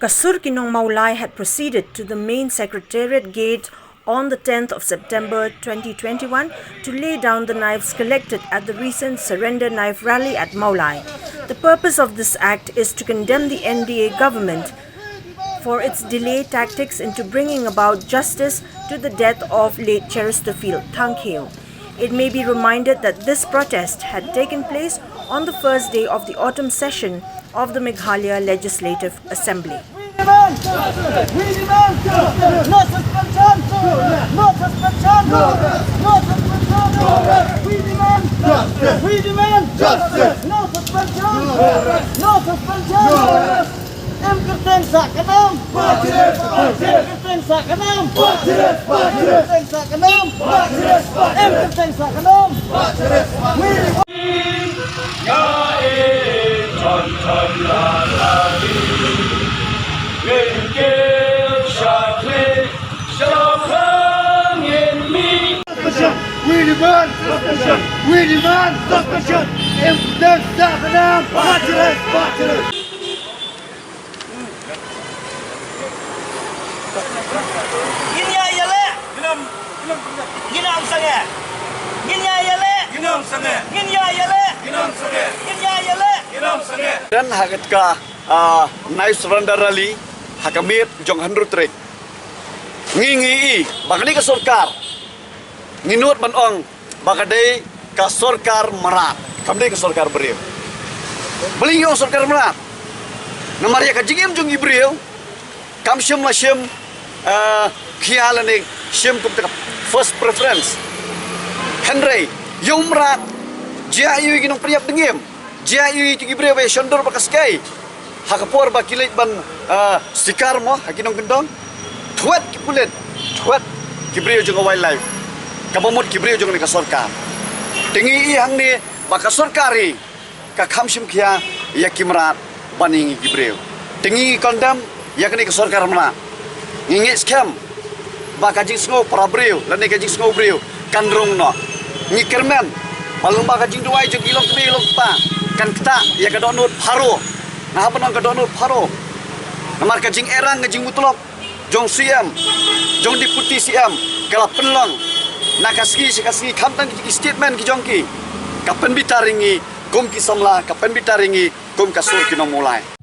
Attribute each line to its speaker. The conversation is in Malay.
Speaker 1: Kasur Kinong Maulai had proceeded to the main secretariat gate on the 10th of September 2021 to lay down the knives collected at the recent Surrender Knife Rally at Maulai. The purpose of this act is to condemn the NDA government for its delay tactics into bringing about justice to the death of late Chesterfield Thangkheo. It may be reminded that this protest had taken place on the first day of the autumn session of the Meghalaya Legislative Assembly.
Speaker 2: We demand justice! We demand justice! No suspension! No suspension! No suspension! We demand justice! We demand justice! No suspension! No suspension! Em Kerteng Sakanam! Em Kerteng Sakanam! Em Kerteng Sakanam! Em Kerteng Sakanam!
Speaker 3: We demand suspension! We demand suspension! Em Kerteng Sakanam! Majelis!
Speaker 2: Ginya yale! Ginam sange! Ginya yale!
Speaker 4: Ginam sange!
Speaker 2: Ginya yale!
Speaker 4: Ginam sange!
Speaker 2: Ginya yale!
Speaker 4: Ginam sange!
Speaker 3: Dan hakat ka Knife Surrender Rally hakamit jong handru trek. Ngingi bagani ka sarkar. Nginut manong bagade ka sarkar marat. Kamde ka sarkar beriu. Beliau sarkar marat. Namaria ka jingim jong ibriu. Kam syem la syem khialan ni syem kum tak first preference. Henry yung marat jia yu ginong priap dengim. Jia yu tu ibriu be shondor bakaskai. Hakapor ba kilit ban sikar mo hakinong gendong. Thuat kipulit. Thuat kibriu jong wildlife. Kabamut kibriu jong ni ka sarkar. Tengi hang ni baka sarkari ka khamsim khia ya kimrat baningi kibriu. Tengi kondam ya kini ke sarkar mana ngingit scam baka jing sngo para briu lani ka jing sngo briu kandrung no ngikermen balung baka jing duai jo gilok bi lok pa kan kta ya ka donut pharo nah apa nang ka donut pharo namar ka jing erang ka jing mutlok jong siam jong deputi siam kala penlong nakaski sikasi khamtang ki statement ki jong ki kapen bitaringi kum ki samla kapen bitaringi kum Kasur Kinong Maulai.